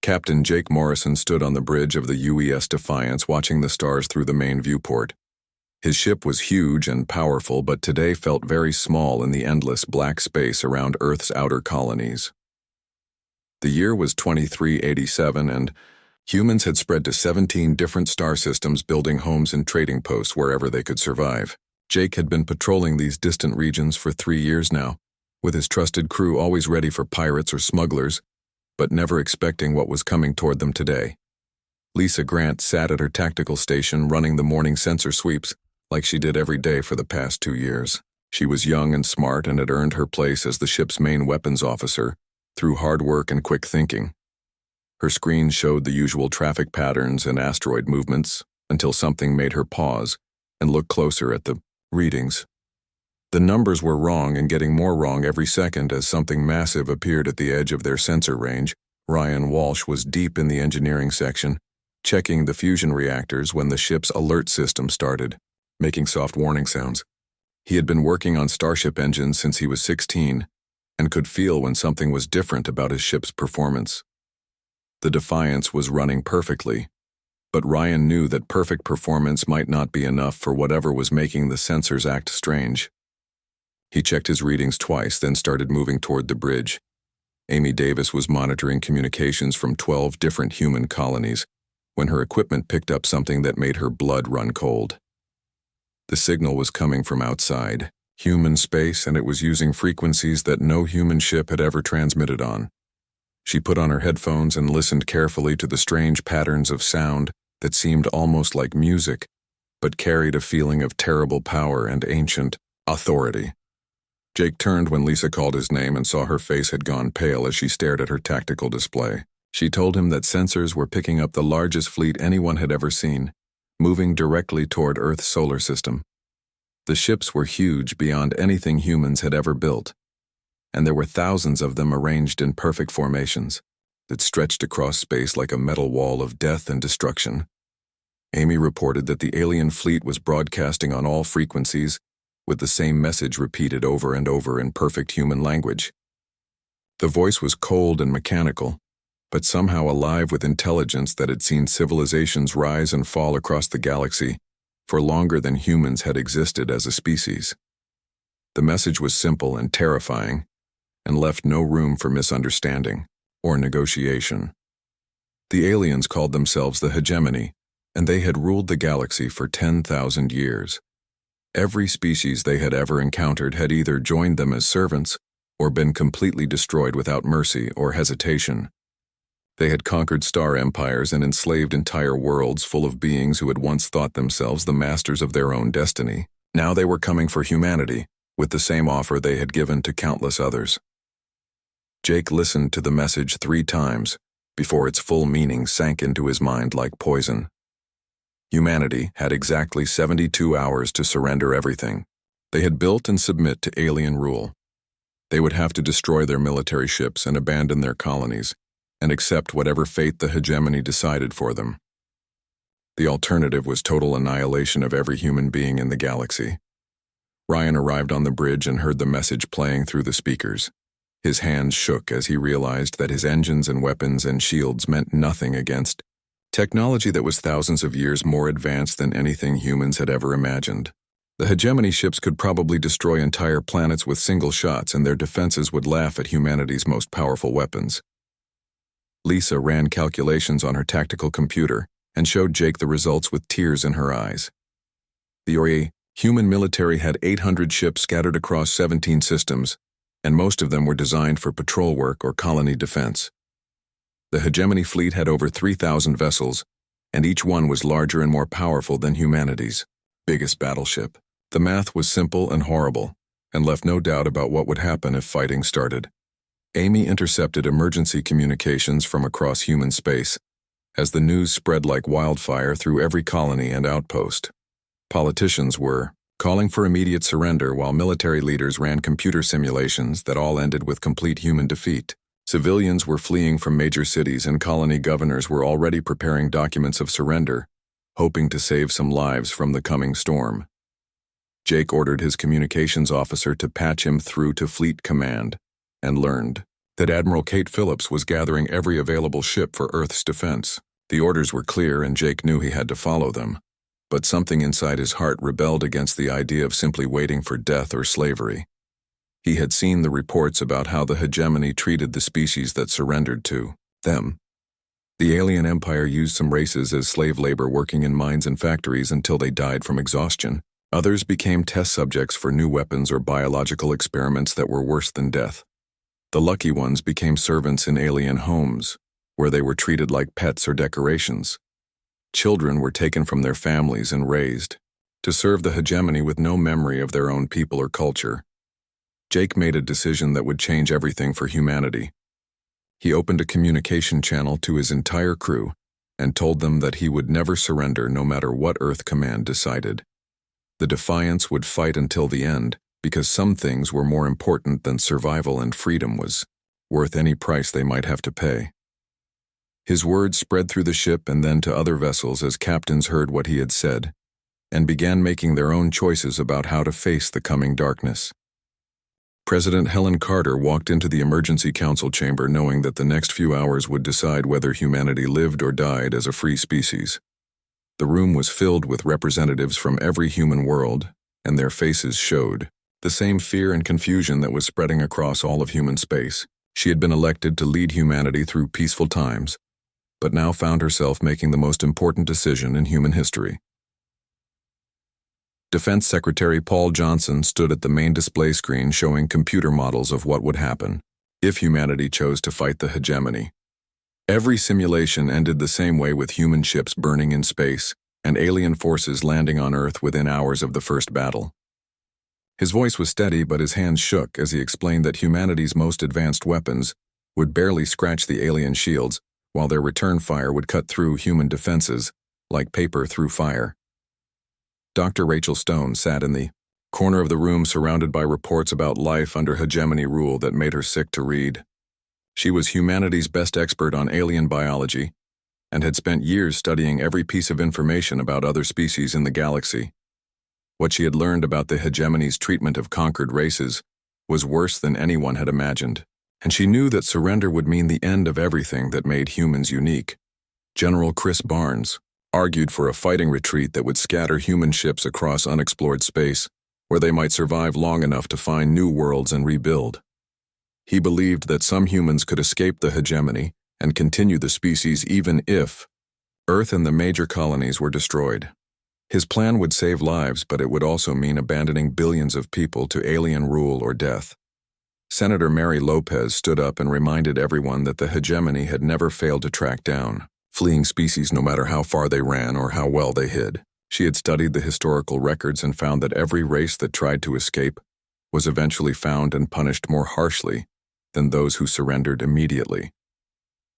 Captain Jake Morrison stood on the bridge of the UES Defiance watching the stars through the main viewport. His ship was huge and powerful, but today felt very small in the endless black space around Earth's outer colonies. The year was 2387, and humans had spread to 17 different star systems, building homes and trading posts wherever they could survive. Jake had been patrolling these distant regions for 3 years now, with his trusted crew always ready for pirates or smugglers, but never expecting what was coming toward them today. Lisa Grant sat at her tactical station running the morning sensor sweeps, like she did every day for the past 2 years. She was young and smart and had earned her place as the ship's main weapons officer through hard work and quick thinking. Her screen showed the usual traffic patterns and asteroid movements until something made her pause and look closer at the readings. The numbers were wrong and getting more wrong every second as something massive appeared at the edge of their sensor range. Ryan Walsh was deep in the engineering section, checking the fusion reactors when the ship's alert system started, making soft warning sounds. He had been working on Starship engines since he was 16 and could feel when something was different about his ship's performance. The Defiance was running perfectly, but Ryan knew that perfect performance might not be enough for whatever was making the sensors act strange. He checked his readings twice, then started moving toward the bridge. Amy Davis was monitoring communications from 12 different human colonies when her equipment picked up something that made her blood run cold. The signal was coming from outside, human space, and it was using frequencies that no human ship had ever transmitted on. She put on her headphones and listened carefully to the strange patterns of sound that seemed almost like music, but carried a feeling of terrible power and ancient authority. Jake turned when Lisa called his name and saw her face had gone pale as she stared at her tactical display. She told him that sensors were picking up the largest fleet anyone had ever seen, moving directly toward Earth's solar system. The ships were huge beyond anything humans had ever built, and there were thousands of them arranged in perfect formations that stretched across space like a metal wall of death and destruction. Amy reported that the alien fleet was broadcasting on all frequencies, with the same message repeated over and over in perfect human language. The voice was cold and mechanical, but somehow alive with intelligence that had seen civilizations rise and fall across the galaxy for longer than humans had existed as a species. The message was simple and terrifying, and left no room for misunderstanding or negotiation. The aliens called themselves the Hegemony, and they had ruled the galaxy for 10,000 years. Every species they had ever encountered had either joined them as servants or been completely destroyed without mercy or hesitation. They had conquered star empires and enslaved entire worlds full of beings who had once thought themselves the masters of their own destiny. Now they were coming for humanity, with the same offer they had given to countless others. Jake listened to the message 3 times before its full meaning sank into his mind like poison. Humanity had exactly 72 hours to surrender everything they had built and submit to alien rule. They would have to destroy their military ships and abandon their colonies, and accept whatever fate the Hegemony decided for them. The alternative was total annihilation of every human being in the galaxy. Ryan arrived on the bridge and heard the message playing through the speakers. His hands shook as he realized that his engines and weapons and shields meant nothing against technology that was thousands of years more advanced than anything humans had ever imagined. The Hegemony ships could probably destroy entire planets with single shots, and their defenses would laugh at humanity's most powerful weapons. Lisa ran calculations on her tactical computer and showed Jake the results with tears in her eyes. The human military had 800 ships scattered across 17 systems, and most of them were designed for patrol work or colony defense. The Hegemony fleet had over 3,000 vessels, and each one was larger and more powerful than humanity's biggest battleship. The math was simple and horrible, and left no doubt about what would happen if fighting started. Amy intercepted emergency communications from across human space as the news spread like wildfire through every colony and outpost. Politicians were calling for immediate surrender, while military leaders ran computer simulations that all ended with complete human defeat. Civilians were fleeing from major cities, and colony governors were already preparing documents of surrender, hoping to save some lives from the coming storm. Jake ordered his communications officer to patch him through to Fleet Command, and learned that Admiral Kate Phillips was gathering every available ship for Earth's defense. The orders were clear and Jake knew he had to follow them, but something inside his heart rebelled against the idea of simply waiting for death or slavery. He had seen the reports about how the hegemony treated the species that surrendered to them. The alien empire used some races as slave labor working in mines and factories until they died from exhaustion. Others became test subjects for new weapons or biological experiments that were worse than death. The lucky ones became servants in alien homes, where they were treated like pets or decorations. Children were taken from their families and raised to serve the hegemony with no memory of their own people or culture. Jake made a decision that would change everything for humanity. He opened a communication channel to his entire crew and told them that he would never surrender no matter what Earth Command decided. The Defiance would fight until the end, because some things were more important than survival, and freedom was worth any price they might have to pay. His words spread through the ship and then to other vessels as captains heard what he had said, and began making their own choices about how to face the coming darkness. President Helen Carter walked into the emergency council chamber knowing that the next few hours would decide whether humanity lived or died as a free species. The room was filled with representatives from every human world, and their faces showed the same fear and confusion that was spreading across all of human space. She had been elected to lead humanity through peaceful times, but now found herself making the most important decision in human history. Defense Secretary Paul Johnson stood at the main display screen showing computer models of what would happen if humanity chose to fight the hegemony. Every simulation ended the same way, with human ships burning in space and alien forces landing on Earth within hours of the first battle. His voice was steady, but his hands shook as he explained that humanity's most advanced weapons would barely scratch the alien shields, while their return fire would cut through human defenses like paper through fire. Dr. Rachel Stone sat in the corner of the room surrounded by reports about life under hegemony rule that made her sick to read. She was humanity's best expert on alien biology and had spent years studying every piece of information about other species in the galaxy. What she had learned about the hegemony's treatment of conquered races was worse than anyone had imagined, and she knew that surrender would mean the end of everything that made humans unique. General Chris Barnes argued for a fighting retreat that would scatter human ships across unexplored space, where they might survive long enough to find new worlds and rebuild. He believed that some humans could escape the hegemony and continue the species even if Earth and the major colonies were destroyed. His plan would save lives, but it would also mean abandoning billions of people to alien rule or death. Senator Mary Lopez stood up and reminded everyone that the hegemony had never failed to track down fleeing species no matter how far they ran or how well they hid. She had studied the historical records and found that every race that tried to escape was eventually found and punished more harshly than those who surrendered immediately.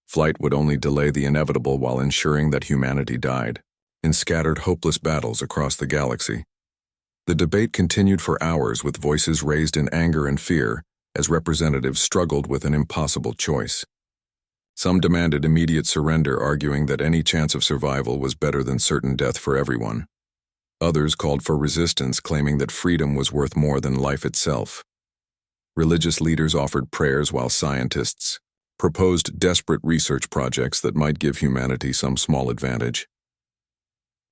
Flight would only delay the inevitable while ensuring that humanity died in scattered, hopeless battles across the galaxy. The debate continued for hours, with voices raised in anger and fear as representatives struggled with an impossible choice. Some demanded immediate surrender, arguing that any chance of survival was better than certain death for everyone. Others called for resistance, claiming that freedom was worth more than life itself. Religious leaders offered prayers, while scientists proposed desperate research projects that might give humanity some small advantage.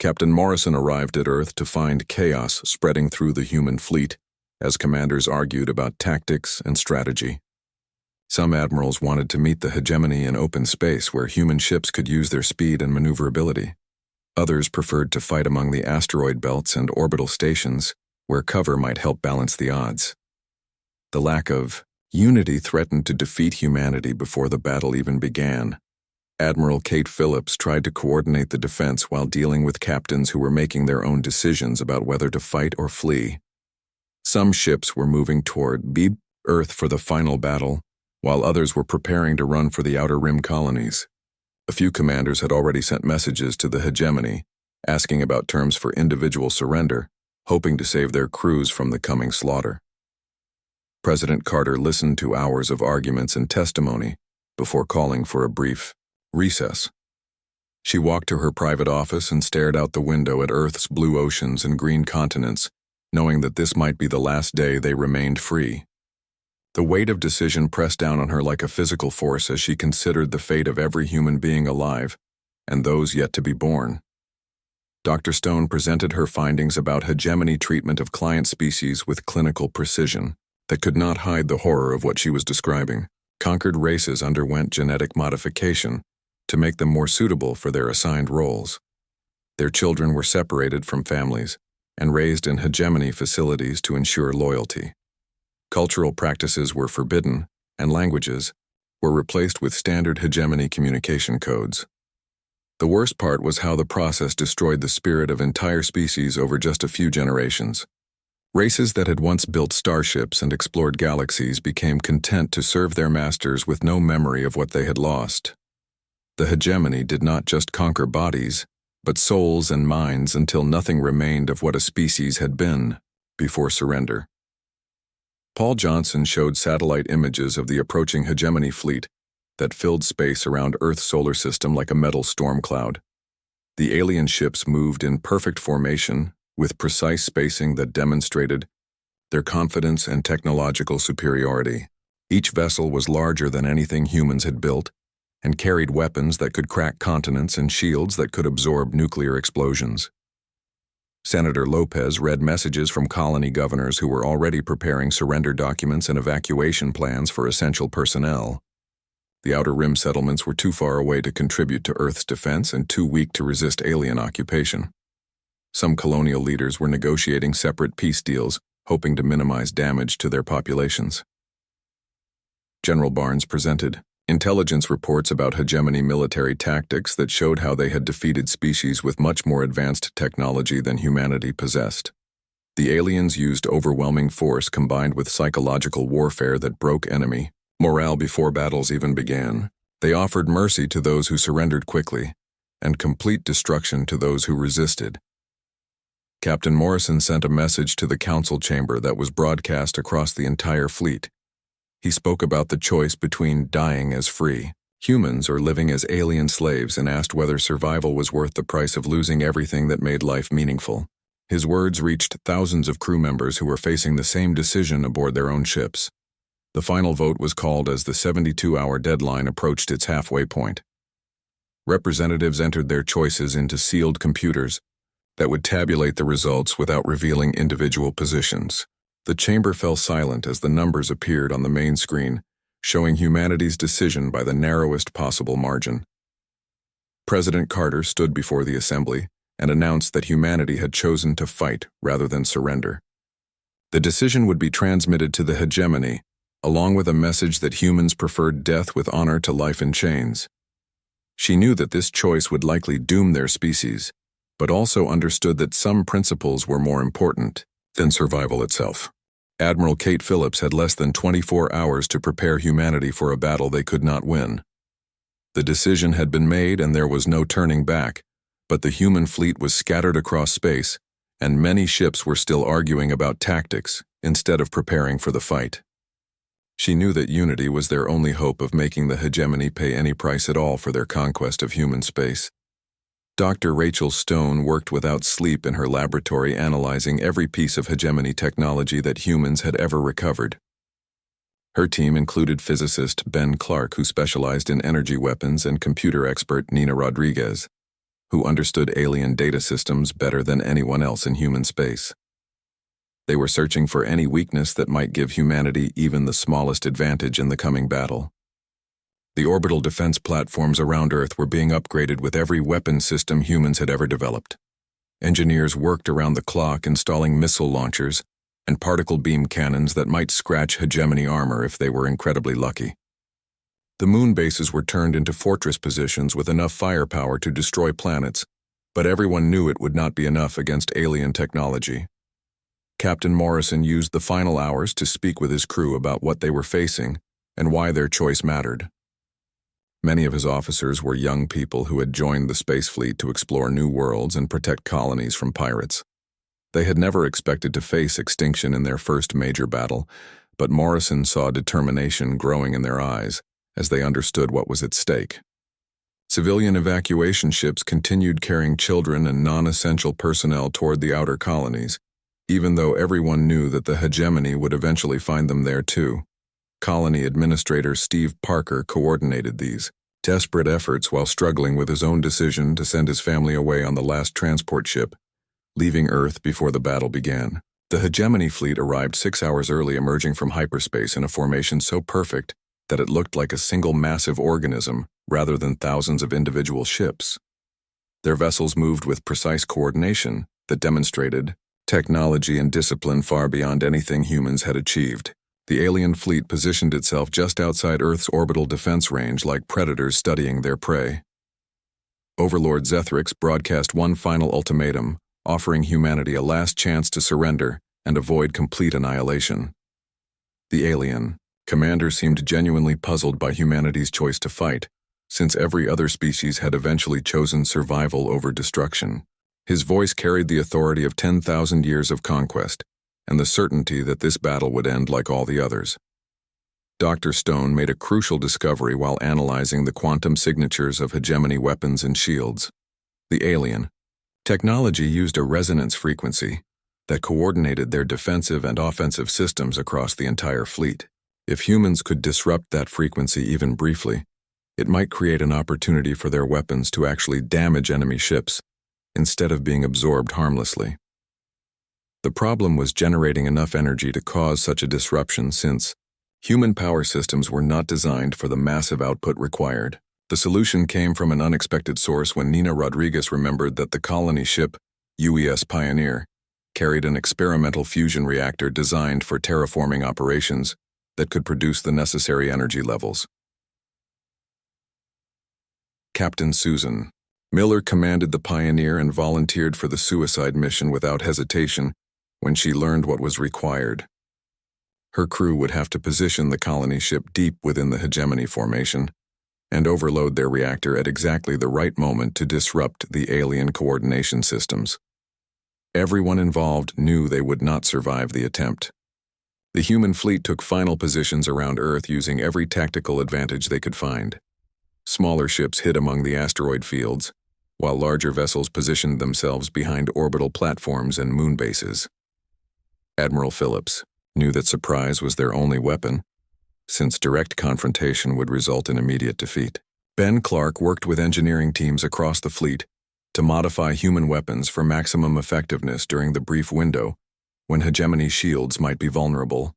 Captain Morrison arrived at Earth to find chaos spreading through the human fleet as commanders argued about tactics and strategy. Some admirals wanted to meet the hegemony in open space where human ships could use their speed and maneuverability. Others preferred to fight among the asteroid belts and orbital stations where cover might help balance the odds. The lack of unity threatened to defeat humanity before the battle even began. Admiral Kate Phillips tried to coordinate the defense while dealing with captains who were making their own decisions about whether to fight or flee. Some ships were moving toward Earth for the final battle, while others were preparing to run for the Outer Rim colonies. A few commanders had already sent messages to the hegemony, asking about terms for individual surrender, hoping to save their crews from the coming slaughter. President Carter listened to hours of arguments and testimony before calling for a brief recess. She walked to her private office and stared out the window at Earth's blue oceans and green continents, knowing that this might be the last day they remained free. The weight of decision pressed down on her like a physical force as she considered the fate of every human being alive, and those yet to be born. Dr. Stone presented her findings about hegemony treatment of client species with clinical precision that could not hide the horror of what she was describing. Conquered races underwent genetic modification to make them more suitable for their assigned roles. Their children were separated from families and raised in hegemony facilities to ensure loyalty. Cultural practices were forbidden, and languages were replaced with standard hegemony communication codes. The worst part was how the process destroyed the spirit of entire species over just a few generations. Races that had once built starships and explored galaxies became content to serve their masters with no memory of what they had lost. The hegemony did not just conquer bodies, but souls and minds until nothing remained of what a species had been before surrender. Paul Johnson showed satellite images of the approaching hegemony fleet that filled space around Earth's solar system like a metal storm cloud. The alien ships moved in perfect formation, with precise spacing that demonstrated their confidence and technological superiority. Each vessel was larger than anything humans had built, and carried weapons that could crack continents and shields that could absorb nuclear explosions. Senator Lopez read messages from colony governors who were already preparing surrender documents and evacuation plans for essential personnel. The Outer Rim settlements were too far away to contribute to Earth's defense and too weak to resist alien occupation. Some colonial leaders were negotiating separate peace deals, hoping to minimize damage to their populations. General Barnes presented intelligence reports about hegemony military tactics that showed how they had defeated species with much more advanced technology than humanity possessed. The aliens used overwhelming force combined with psychological warfare that broke enemy morale before battles even began. They offered mercy to those who surrendered quickly, and complete destruction to those who resisted. Captain Morrison sent a message to the council chamber that was broadcast across the entire fleet. He spoke about the choice between dying as free humans or living as alien slaves and asked whether survival was worth the price of losing everything that made life meaningful. His words reached thousands of crew members who were facing the same decision aboard their own ships. The final vote was called as the 72-hour deadline approached its halfway point. Representatives entered their choices into sealed computers that would tabulate the results without revealing individual positions. The chamber fell silent as the numbers appeared on the main screen, showing humanity's decision by the narrowest possible margin. President Carter stood before the assembly and announced that humanity had chosen to fight rather than surrender. The decision would be transmitted to the hegemony, along with a message that humans preferred death with honor to life in chains. She knew that this choice would likely doom their species, but also understood that some principles were more important than survival itself. Admiral Kate Phillips had less than 24 hours to prepare humanity for a battle they could not win. The decision had been made and there was no turning back, but the human fleet was scattered across space, and many ships were still arguing about tactics instead of preparing for the fight. She knew that unity was their only hope of making the hegemony pay any price at all for their conquest of human space. Dr. Rachel Stone worked without sleep in her laboratory analyzing every piece of hegemony technology that humans had ever recovered. Her team included physicist Ben Clark, who specialized in energy weapons, and computer expert Nina Rodriguez, who understood alien data systems better than anyone else in human space. They were searching for any weakness that might give humanity even the smallest advantage in the coming battle. The orbital defense platforms around Earth were being upgraded with every weapon system humans had ever developed. Engineers worked around the clock installing missile launchers and particle beam cannons that might scratch hegemony armor if they were incredibly lucky. The moon bases were turned into fortress positions with enough firepower to destroy planets, but everyone knew it would not be enough against alien technology. Captain Morrison used the final hours to speak with his crew about what they were facing and why their choice mattered. Many of his officers were young people who had joined the space fleet to explore new worlds and protect colonies from pirates. They had never expected to face extinction in their first major battle, but Morrison saw determination growing in their eyes as they understood what was at stake. Civilian evacuation ships continued carrying children and non-essential personnel toward the outer colonies, even though everyone knew that the hegemony would eventually find them there too. Colony Administrator Steve Parker coordinated these desperate efforts while struggling with his own decision to send his family away on the last transport ship, leaving Earth before the battle began. The Hegemony fleet arrived 6 hours early, emerging from hyperspace in a formation so perfect that it looked like a single massive organism rather than thousands of individual ships. Their vessels moved with precise coordination that demonstrated technology and discipline far beyond anything humans had achieved. The alien fleet positioned itself just outside Earth's orbital defense range like predators studying their prey. Overlord Zethrix broadcast one final ultimatum, offering humanity a last chance to surrender and avoid complete annihilation. The alien commander seemed genuinely puzzled by humanity's choice to fight, since every other species had eventually chosen survival over destruction. His voice carried the authority of 10,000 years of conquest, and the certainty that this battle would end like all the others. Dr. Stone made a crucial discovery while analyzing the quantum signatures of hegemony weapons and shields. The alien technology used a resonance frequency that coordinated their defensive and offensive systems across the entire fleet. If humans could disrupt that frequency even briefly, it might create an opportunity for their weapons to actually damage enemy ships instead of being absorbed harmlessly. The problem was generating enough energy to cause such a disruption, since human power systems were not designed for the massive output required. The solution came from an unexpected source when Nina Rodriguez remembered that the colony ship, UES Pioneer, carried an experimental fusion reactor designed for terraforming operations that could produce the necessary energy levels. Captain Susan Miller commanded the Pioneer and volunteered for the suicide mission without hesitation when she learned what was required. Her crew would have to position the colony ship deep within the hegemony formation and overload their reactor at exactly the right moment to disrupt the alien coordination systems. Everyone involved knew they would not survive the attempt. The human fleet took final positions around Earth using every tactical advantage they could find. Smaller ships hid among the asteroid fields, while larger vessels positioned themselves behind orbital platforms and moon bases. Admiral Phillips knew that surprise was their only weapon, since direct confrontation would result in immediate defeat. Ben Clark worked with engineering teams across the fleet to modify human weapons for maximum effectiveness during the brief window when hegemony shields might be vulnerable.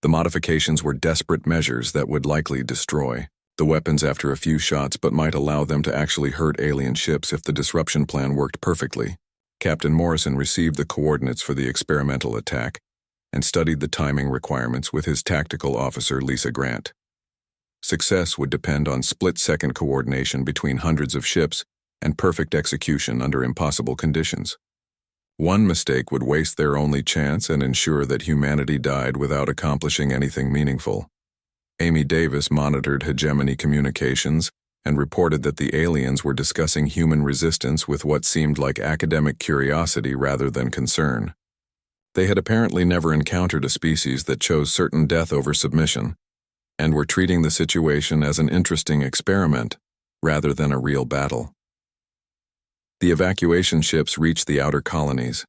The modifications were desperate measures that would likely destroy the weapons after a few shots, but might allow them to actually hurt alien ships if the disruption plan worked perfectly. Captain Morrison received the coordinates for the experimental attack and studied the timing requirements with his tactical officer Lisa Grant. Success would depend on split-second coordination between hundreds of ships and perfect execution under impossible conditions. One mistake would waste their only chance and ensure that humanity died without accomplishing anything meaningful. Amy Davis monitored hegemony communications and reported that the aliens were discussing human resistance with what seemed like academic curiosity rather than concern. They had apparently never encountered a species that chose certain death over submission, and were treating the situation as an interesting experiment rather than a real battle. The evacuation ships reached the outer colonies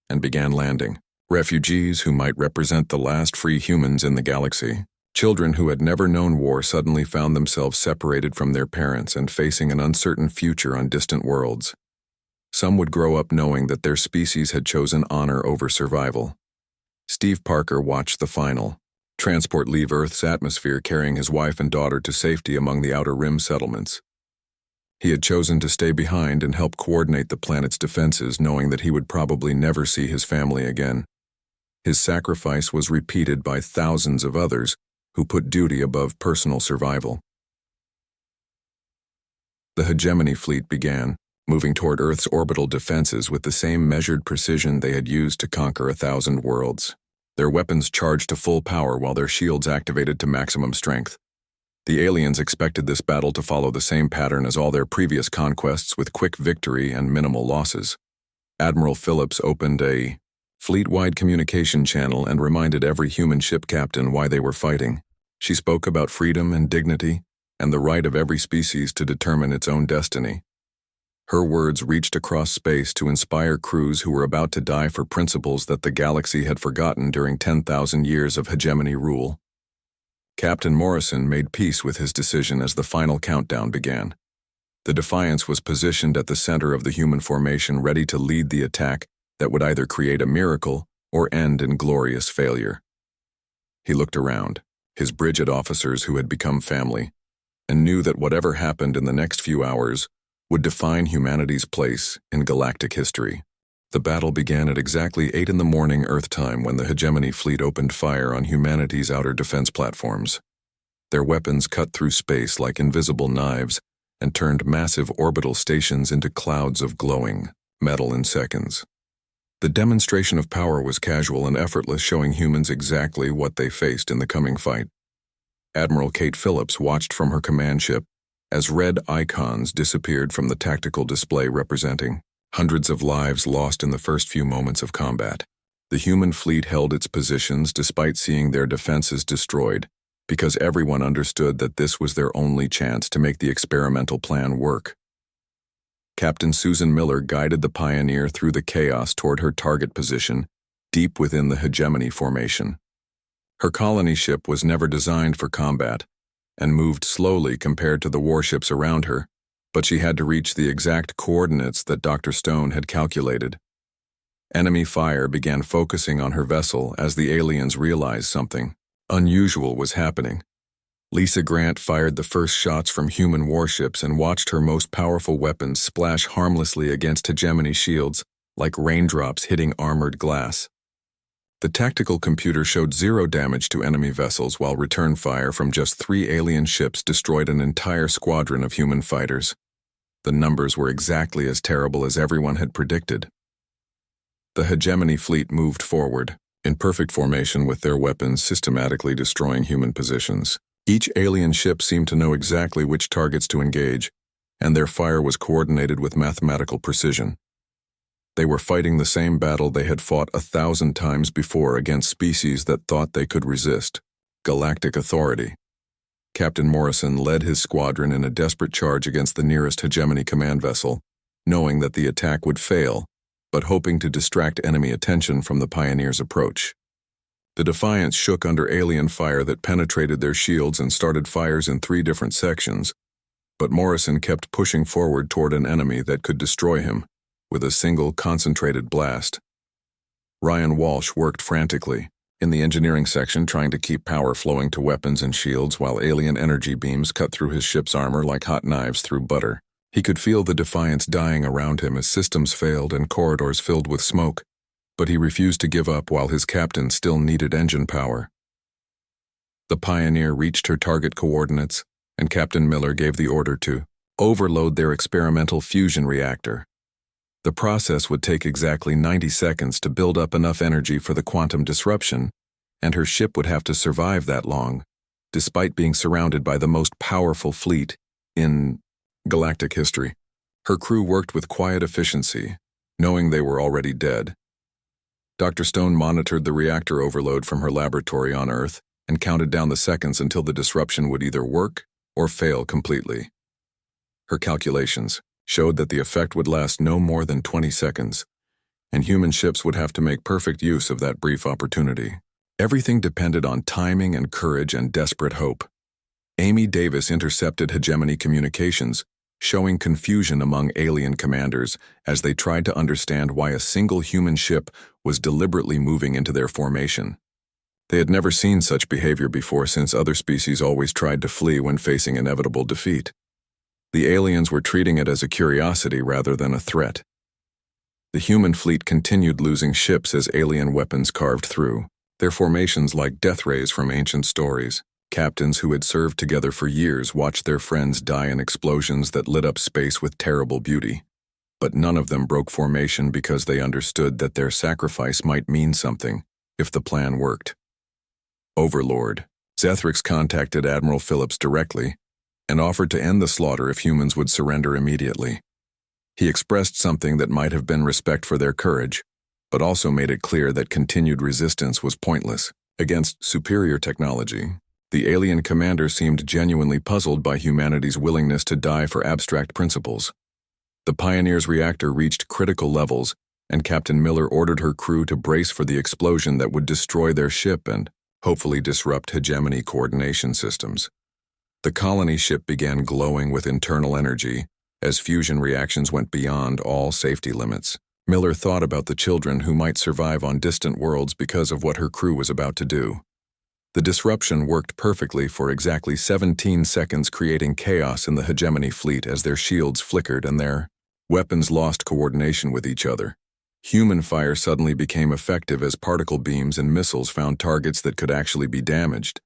and began landing. Refugees who might represent the last free humans in the galaxy. Children who had never known war suddenly found themselves separated from their parents and facing an uncertain future on distant worlds. Some would grow up knowing that their species had chosen honor over survival. Steve Parker watched the final transport leave Earth's atmosphere, carrying his wife and daughter to safety among the Outer Rim settlements. He had chosen to stay behind and help coordinate the planet's defenses, knowing that he would probably never see his family again. His sacrifice was repeated by thousands of others who put duty above personal survival. The hegemony fleet began, moving toward Earth's orbital defenses with the same measured precision they had used to conquer 1,000 worlds. Their weapons charged to full power while their shields activated to maximum strength. The aliens expected this battle to follow the same pattern as all their previous conquests, with quick victory and minimal losses. Admiral Phillips opened a fleet-wide communication channel and reminded every human ship captain why they were fighting. She spoke about freedom and dignity, and the right of every species to determine its own destiny. Her words reached across space to inspire crews who were about to die for principles that the galaxy had forgotten during 10,000 years of hegemony rule. Captain Morrison made peace with his decision as the final countdown began. The Defiance was positioned at the center of the human formation, ready to lead the attack that would either create a miracle or end in glorious failure. He looked around, his Bridget officers who had become family, and knew that whatever happened in the next few hours would define humanity's place in galactic history. The battle began at exactly 8 in the morning Earth time when the Hegemony fleet opened fire on humanity's outer defense platforms. Their weapons cut through space like invisible knives and turned massive orbital stations into clouds of glowing metal in seconds. The demonstration of power was casual and effortless, showing humans exactly what they faced in the coming fight. Admiral Kate Phillips watched from her command ship as red icons disappeared from the tactical display representing hundreds of lives lost in the first few moments of combat. The human fleet held its positions despite seeing their defenses destroyed, because everyone understood that this was their only chance to make the experimental plan work. Captain Susan Miller guided the Pioneer through the chaos toward her target position, deep within the Hegemony formation. Her colony ship was never designed for combat, and moved slowly compared to the warships around her, but she had to reach the exact coordinates that Dr. Stone had calculated. Enemy fire began focusing on her vessel as the aliens realized something unusual was happening. Lisa Grant fired the first shots from human warships and watched her most powerful weapons splash harmlessly against Hegemony shields like raindrops hitting armored glass. The tactical computer showed 0 damage to enemy vessels, while return fire from just 3 alien ships destroyed an entire squadron of human fighters. The numbers were exactly as terrible as everyone had predicted. The Hegemony fleet moved forward, in perfect formation with their weapons systematically destroying human positions. Each alien ship seemed to know exactly which targets to engage, and their fire was coordinated with mathematical precision. They were fighting the same battle they had fought 1,000 times before against species that thought they could resist: galactic authority. Captain Morrison led his squadron in a desperate charge against the nearest Hegemony command vessel, knowing that the attack would fail, but hoping to distract enemy attention from the Pioneer's approach. The Defiance shook under alien fire that penetrated their shields and started fires in 3 different sections, but Morrison kept pushing forward toward an enemy that could destroy him with a single concentrated blast. Ryan Walsh worked frantically in the engineering section, trying to keep power flowing to weapons and shields while alien energy beams cut through his ship's armor like hot knives through butter. He could feel the Defiance dying around him as systems failed and corridors filled with smoke, but he refused to give up while his captain still needed engine power. The Pioneer reached her target coordinates, and Captain Miller gave the order to overload their experimental fusion reactor. The process would take exactly 90 seconds to build up enough energy for the quantum disruption, and her ship would have to survive that long, despite being surrounded by the most powerful fleet in galactic history. Her crew worked with quiet efficiency, knowing they were already dead. Dr. Stone monitored the reactor overload from her laboratory on Earth and counted down the seconds until the disruption would either work or fail completely. Her calculations showed that the effect would last no more than 20 seconds, and human ships would have to make perfect use of that brief opportunity. Everything depended on timing and courage and desperate hope. Amy Davis intercepted Hegemony communications, showing confusion among alien commanders as they tried to understand why a single human ship was deliberately moving into their formation. They had never seen such behavior before, since other species always tried to flee when facing inevitable defeat. The aliens were treating it as a curiosity rather than a threat. The human fleet continued losing ships as alien weapons carved through, their formations like death rays from ancient stories. Captains who had served together for years watched their friends die in explosions that lit up space with terrible beauty. But none of them broke formation because they understood that their sacrifice might mean something if the plan worked. Overlord Zethrix contacted Admiral Phillips directly and offered to end the slaughter if humans would surrender immediately. He expressed something that might have been respect for their courage, but also made it clear that continued resistance was pointless against superior technology. The alien commander seemed genuinely puzzled by humanity's willingness to die for abstract principles. The Pioneer's reactor reached critical levels, and Captain Miller ordered her crew to brace for the explosion that would destroy their ship and hopefully disrupt hegemony coordination systems. The colony ship began glowing with internal energy as fusion reactions went beyond all safety limits. Miller thought about the children who might survive on distant worlds because of what her crew was about to do. The disruption worked perfectly for exactly 17 seconds, creating chaos in the hegemony fleet as their shields flickered and their weapons lost coordination with each other. Human fire suddenly became effective as particle beams and missiles found targets that could actually be damaged.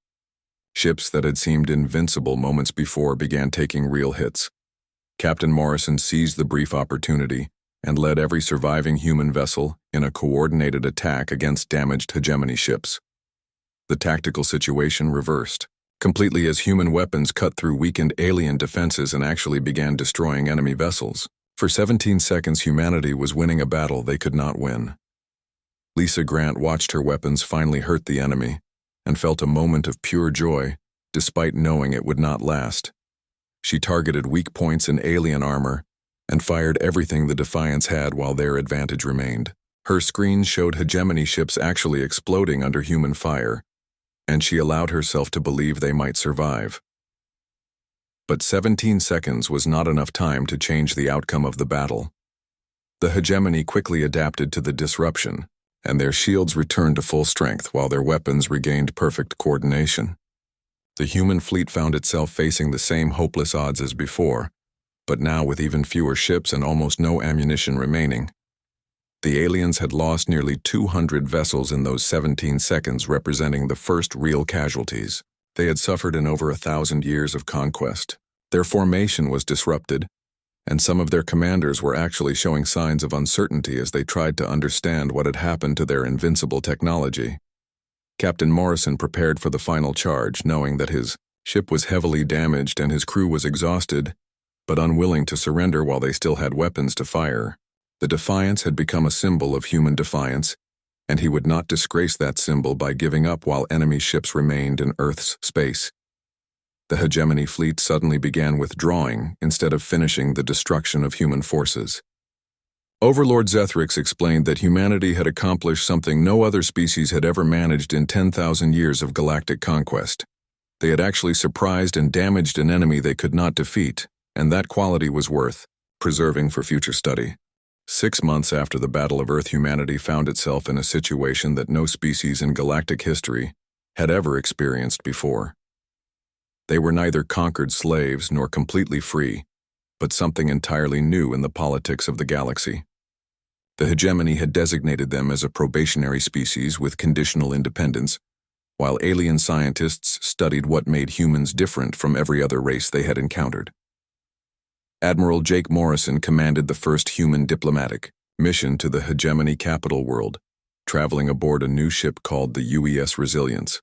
Ships that had seemed invincible moments before began taking real hits. Captain Morrison seized the brief opportunity and led every surviving human vessel in a coordinated attack against damaged hegemony ships. The tactical situation reversed completely as human weapons cut through weakened alien defenses and actually began destroying enemy vessels. For 17 seconds, humanity was winning a battle they could not win. Lisa Grant watched her weapons finally hurt the enemy and felt a moment of pure joy, despite knowing it would not last. She targeted weak points in alien armor and fired everything the Defiance had while their advantage remained. Her screens showed hegemony ships actually exploding under human fire, and she allowed herself to believe they might survive. But 17 seconds was not enough time to change the outcome of the battle. The hegemony quickly adapted to the disruption, and their shields returned to full strength while their weapons regained perfect coordination. The human fleet found itself facing the same hopeless odds as before, but now with even fewer ships and almost no ammunition remaining. The aliens had lost nearly 200 vessels in those 17 seconds, representing the first real casualties they had suffered in over 1,000 years of conquest. Their formation was disrupted, and some of their commanders were actually showing signs of uncertainty as they tried to understand what had happened to their invincible technology. Captain Morrison prepared for the final charge, knowing that his ship was heavily damaged and his crew was exhausted, but unwilling to surrender while they still had weapons to fire. The Defiance had become a symbol of human defiance, and he would not disgrace that symbol by giving up while enemy ships remained in Earth's space. The hegemony fleet suddenly began withdrawing instead of finishing the destruction of human forces. Overlord Zethrix explained that humanity had accomplished something no other species had ever managed in 10,000 years of galactic conquest. They had actually surprised and damaged an enemy they could not defeat, and that quality was worth preserving for future study. 6 months after the Battle of Earth, humanity found itself in a situation that no species in galactic history had ever experienced before. They were neither conquered slaves nor completely free, but something entirely new in the politics of the galaxy. The hegemony had designated them as a probationary species with conditional independence, while alien scientists studied what made humans different from every other race they had encountered. Admiral Jake Morrison commanded the first human diplomatic mission to the hegemony capital world, traveling aboard a new ship called the UES Resilience.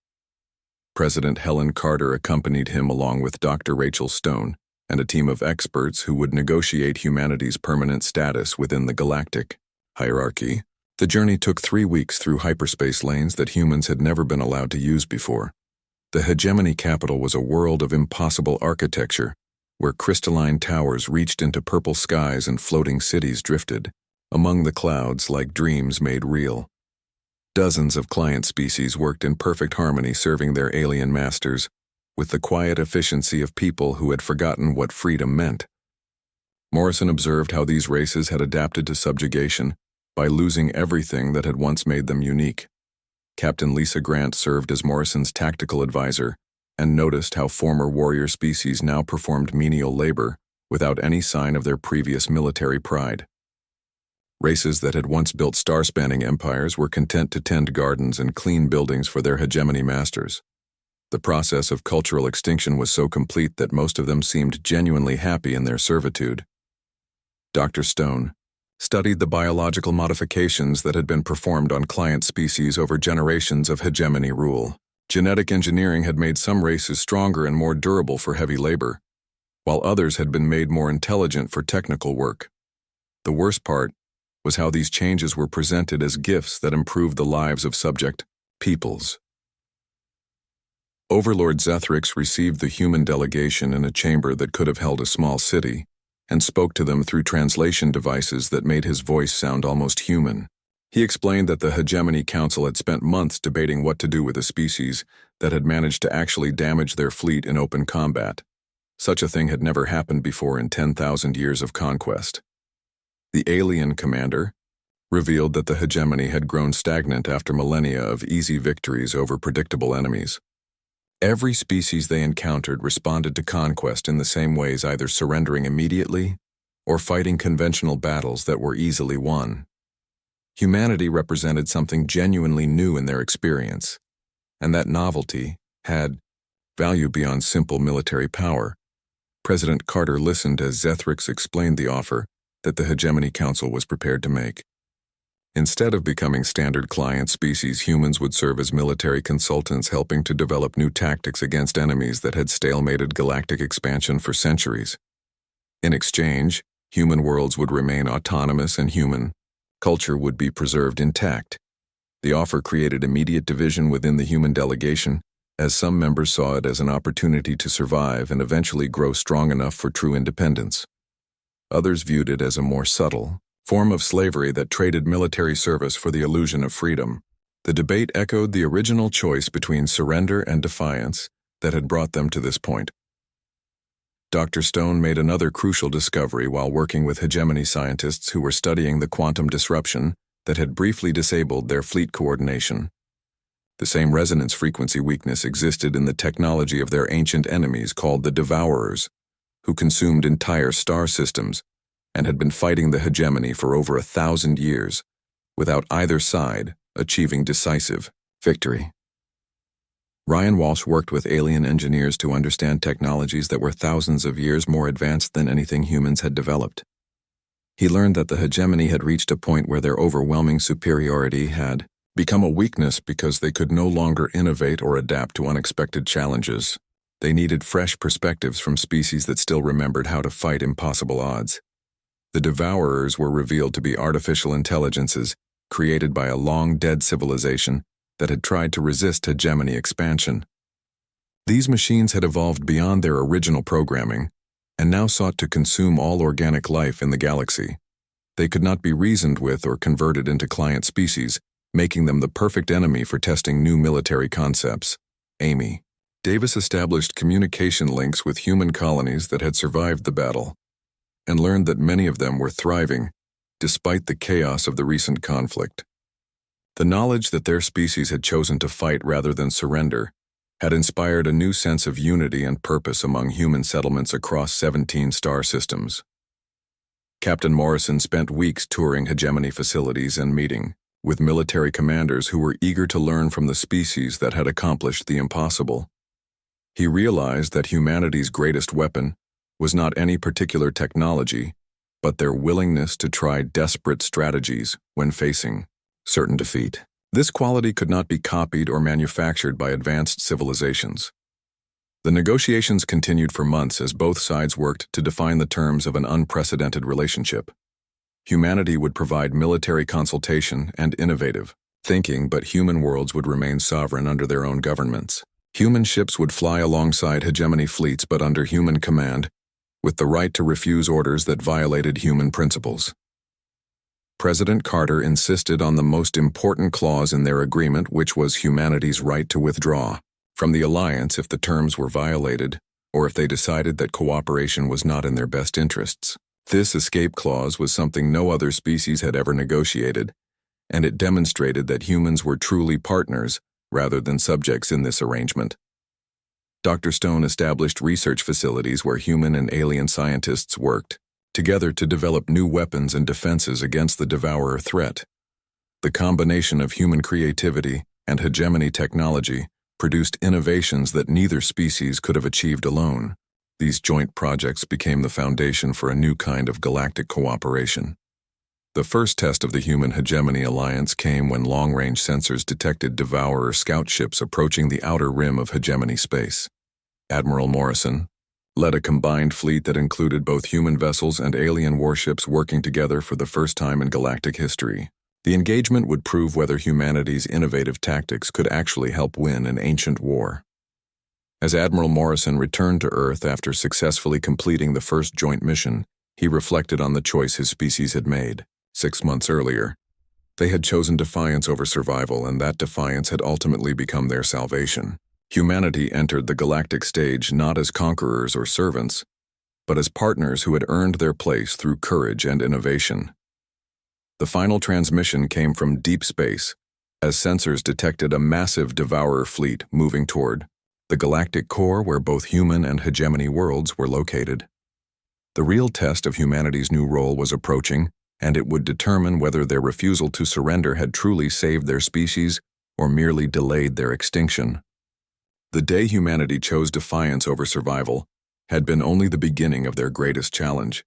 President Helen Carter accompanied him along with Dr. Rachel Stone and a team of experts who would negotiate humanity's permanent status within the galactic hierarchy. The journey took 3 weeks through hyperspace lanes that humans had never been allowed to use before. The hegemony capital was a world of impossible architecture, where crystalline towers reached into purple skies and floating cities drifted among the clouds like dreams made real. Dozens of client species worked in perfect harmony, serving their alien masters with the quiet efficiency of people who had forgotten what freedom meant. Morrison observed how these races had adapted to subjugation by losing everything that had once made them unique. Captain Lisa Grant served as Morrison's tactical advisor and noticed how former warrior species now performed menial labor without any sign of their previous military pride. Races that had once built star-spanning empires were content to tend gardens and clean buildings for their hegemony masters. The process of cultural extinction was so complete that most of them seemed genuinely happy in their servitude. Dr. Stone studied the biological modifications that had been performed on client species over generations of hegemony rule. Genetic engineering had made some races stronger and more durable for heavy labor, while others had been made more intelligent for technical work. The worst part was how these changes were presented as gifts that improved the lives of subject peoples. Overlord Zethrix received the human delegation in a chamber that could have held a small city, and spoke to them through translation devices that made his voice sound almost human. He explained that the Hegemony Council had spent months debating what to do with a species that had managed to actually damage their fleet in open combat. Such a thing had never happened before in 10,000 years of conquest. The alien commander revealed that the hegemony had grown stagnant after millennia of easy victories over predictable enemies. Every species they encountered responded to conquest in the same ways, either surrendering immediately or fighting conventional battles that were easily won. Humanity represented something genuinely new in their experience, and that novelty had value beyond simple military power. President Carter listened as Zethrix explained the offer that the Hegemony Council was prepared to make. Instead of becoming standard client species, humans would serve as military consultants, helping to develop new tactics against enemies that had stalemated galactic expansion for centuries. In exchange, human worlds would remain autonomous and human culture would be preserved intact. The offer created immediate division within the human delegation, as some members saw it as an opportunity to survive and eventually grow strong enough for true independence. Others viewed it as a more subtle form of slavery that traded military service for the illusion of freedom. The debate echoed the original choice between surrender and defiance that had brought them to this point. Dr. Stone made another crucial discovery while working with hegemony scientists who were studying the quantum disruption that had briefly disabled their fleet coordination. The same resonance frequency weakness existed in the technology of their ancient enemies called the Devourers, who consumed entire star systems and had been fighting the hegemony for over 1,000 years, without either side achieving decisive victory. Ryan Walsh worked with alien engineers to understand technologies that were thousands of years more advanced than anything humans had developed. He learned that the hegemony had reached a point where their overwhelming superiority had become a weakness because they could no longer innovate or adapt to unexpected challenges. They needed fresh perspectives from species that still remembered how to fight impossible odds. The Devourers were revealed to be artificial intelligences created by a long-dead civilization that had tried to resist hegemony expansion. These machines had evolved beyond their original programming and now sought to consume all organic life in the galaxy. They could not be reasoned with or converted into client species, making them the perfect enemy for testing new military concepts. Amy Davis established communication links with human colonies that had survived the battle and learned that many of them were thriving despite the chaos of the recent conflict. The knowledge that their species had chosen to fight rather than surrender had inspired a new sense of unity and purpose among human settlements across 17 star systems. Captain Morrison spent weeks touring hegemony facilities and meeting with military commanders who were eager to learn from the species that had accomplished the impossible. He realized that humanity's greatest weapon was not any particular technology, but their willingness to try desperate strategies when facing certain defeat. This quality could not be copied or manufactured by advanced civilizations. The negotiations continued for months as both sides worked to define the terms of an unprecedented relationship. Humanity would provide military consultation and innovative thinking, but human worlds would remain sovereign under their own governments. Human ships would fly alongside hegemony fleets but under human command, with the right to refuse orders that violated human principles. President Carter insisted on the most important clause in their agreement, which was humanity's right to withdraw from the alliance if the terms were violated or if they decided that cooperation was not in their best interests. This escape clause was something no other species had ever negotiated, and it demonstrated that humans were truly partners rather than subjects in this arrangement. Dr. Stone established research facilities where human and alien scientists worked together to develop new weapons and defenses against the Devourer threat. The combination of human creativity and hegemony technology produced innovations that neither species could have achieved alone. These joint projects became the foundation for a new kind of galactic cooperation. The first test of the human hegemony alliance came when long-range sensors detected Devourer scout ships approaching the outer rim of hegemony space. Admiral Morrison led a combined fleet that included both human vessels and alien warships working together for the first time in galactic history. The engagement would prove whether humanity's innovative tactics could actually help win an ancient war. As Admiral Morrison returned to Earth after successfully completing the first joint mission, he reflected on the choice his species had made 6 months earlier. They had chosen defiance over survival, and that defiance had ultimately become their salvation. Humanity entered the galactic stage not as conquerors or servants, but as partners who had earned their place through courage and innovation. The final transmission came from deep space, as sensors detected a massive devourer fleet moving toward the galactic core where both human and hegemony worlds were located. The real test of humanity's new role was approaching, and it would determine whether their refusal to surrender had truly saved their species or merely delayed their extinction. The day humanity chose defiance over survival had been only the beginning of their greatest challenge.